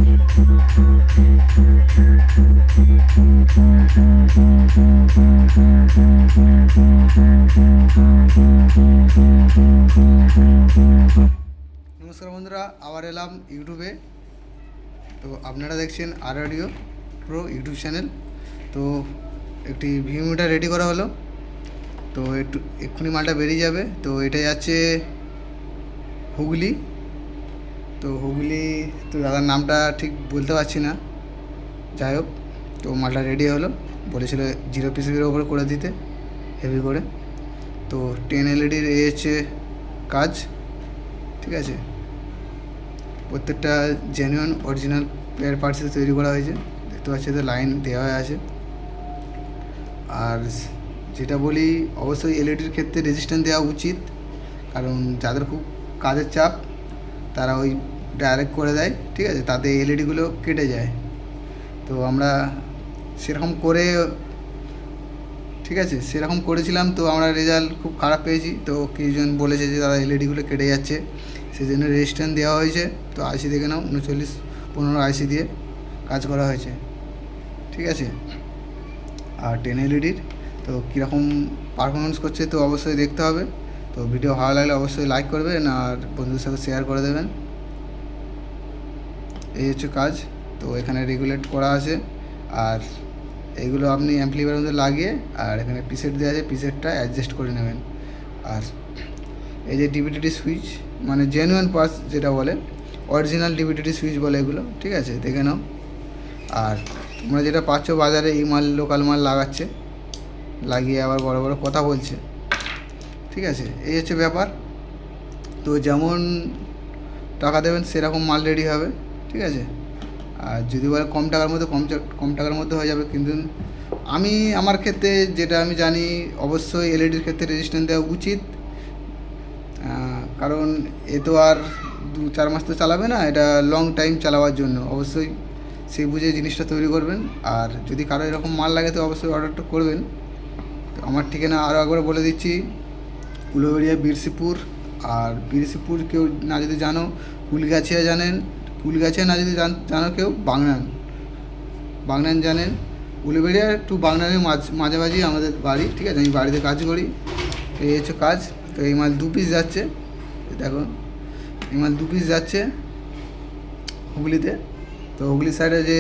নমস্কার বন্ধুরা, আবার এলাম ইউটিউবে। তো আপনারা দেখছেন আর অডিও প্রো ইউটিউব চ্যানেল। তো একটি ভিউমিটার রেডি করা হলো, তো একটু এক্ষুনি মালটা বেরিয়ে যাবে। তো এটা যাচ্ছে হুগলি। তো হুগলি, তো দাদার নামটা ঠিক বলতে পারছি না, যাই হোক। তো মালটা রেডি হলো, বলেছিল 0 পিসের ওপরে করে দিতে, হেভি করে। তো 10 LED এ হচ্ছে কাজ, ঠিক আছে। প্রত্যেকটা জেনুইন অরিজিনাল পেয়ার পার্টসে তৈরি করা হয়েছে, দেখতে পাচ্ছি তো লাইন দেওয়া আছে। আর যেটা বলি, অবশ্যই এলইডির ক্ষেত্রে রেজিস্ট্যান্স দেওয়া উচিত, কারণ যাদের খুব কাজের চাপ তারা ওই ডাইরেক্ট করে দেয়, ঠিক আছে, তাতে এলইডিগুলো কেটে যায়। তো আমরা সেরকম করে, ঠিক আছে, সেরকম করেছিলাম, তো আমরা রেজাল্ট খুব খারাপ পেয়েছি। তো কিছুজন বলেছে যে দাদা এলইডিগুলো কেটে যাচ্ছে, সেই জন্য রেজিস্ট্যান্স দেওয়া হয়েছে। তো আইসি দেখে নাও, 3915 আইসি দিয়ে কাজ করা হয়েছে, ঠিক আছে। আর 10 এলইডির তো কীরকম পারফরমেন্স করছে তো অবশ্যই দেখতে হবে। তো ভিডিও ভালো লাগলে অবশ্যই লাইক করবেন আর বন্ধুদের সাথে শেয়ার করে দেবেন। এই হচ্ছে কাজ। তো এখানে রেগুলেট করা আছে, আর এইগুলো আপনি অ্যাম্পলিফায়ারের মধ্যে লাগিয়ে, আর এখানে পিসেট দেওয়া আছে, পিসেটটা অ্যাডজাস্ট করে নেবেন। আর এই যে ডিভিডিটি সুইচ, মানে জেনুইন পার্টস যেটা বলে, অরিজিনাল ডিভিডিটি সুইচ বলে এগুলো, ঠিক আছে, দেখে নাও। আর তোমরা যেটা পাচ্ছ বাজারে, এই মাল লোকাল মাল লাগাচ্ছে, লাগিয়ে আবার বড় বড় কথা বলছে, ঠিক আছে। এই হচ্ছে ব্যাপার। তো যেমন টাকা দেবেন সেরকম মাল রেডি হবে, ঠিক আছে। আর যদি বলে কম টাকার মধ্যে, কম টাকার মধ্যে হয়ে যাবে। কিন্তু আমার ক্ষেত্রে যেটা আমি জানি, অবশ্যই এলইডির ক্ষেত্রে রেজিস্ট্যান্স দেওয়া উচিত, কারণ এ তো আর 2-4 মাস তো চালাবে না, এটা লং টাইম চালাবার জন্য অবশ্যই সেই বুঝে জিনিসটা তৈরি করবেন। আর যদি কারো এরকম মাল লাগে তো অবশ্যই অর্ডারটা করবেন। তো আমার ঠিকানা আরও একবার বলে দিচ্ছি, উলুবেড়িয়া বীরসিপুর। আর বীরসিপুর কেউ না যদি জানো, কুলগাছিয়া জানেন, কুলগাছিয়া না যদি জানো কেউ, বাগনান জানেন। উলুবেড়িয়া টু বাগনানের মাঝামাঝি আমাদের বাড়ি, ঠিক আছে। আমি বাড়িতে কাজ করি। এই হচ্ছে কাজ। তো এই মাল 2 পিস যাচ্ছে, দেখুন এই মাল 2 পিস যাচ্ছে হুগলিতে। তো হুগলি সাইডে যে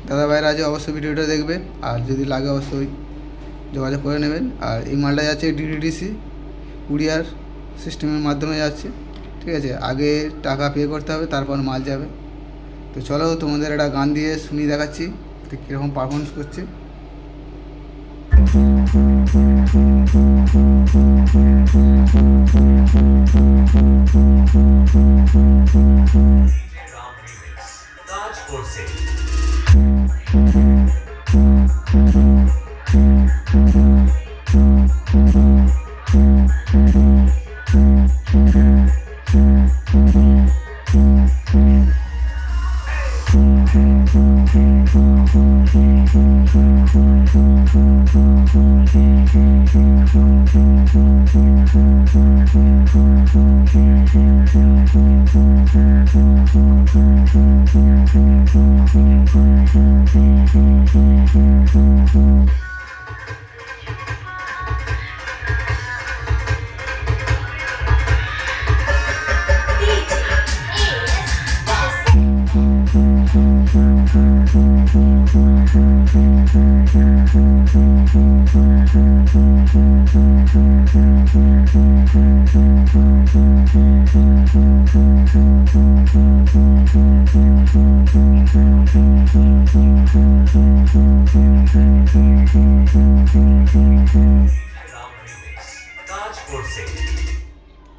দাদা ভাইরা আছে অবশ্যই ভিডিওটা দেখবে, আর যদি লাগে অবশ্যই যোগাযোগ করে নেবেন। আর এই মালটা যাচ্ছে ডিটিডিসি কুরিয়ার সিস্টেমের মাধ্যমে যাচ্ছে, ঠিক আছে। আগে টাকা পে করতে হবে, তারপর মাল যাবে। তো চলো তোমাদের একটা গান দিয়ে শুনিয়ে দেখাচ্ছি তো কীরকম পারফরমেন্স করছে।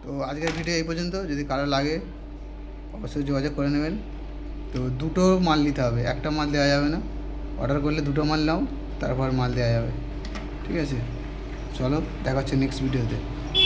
তো আজকের ভিডিও এই পর্যন্ত। যদি কারো লাগে অবশ্যই যোগাযোগ করে নেবেন। তো 2টো মাল নিতে হবে, একটা মাল দেওয়া যাবে না। অর্ডার করলে 2টো মাল নাও, তারপর মাল দেওয়া যাবে, ঠিক আছে। চলো দেখা হচ্ছে নেক্সট ভিডিওতে।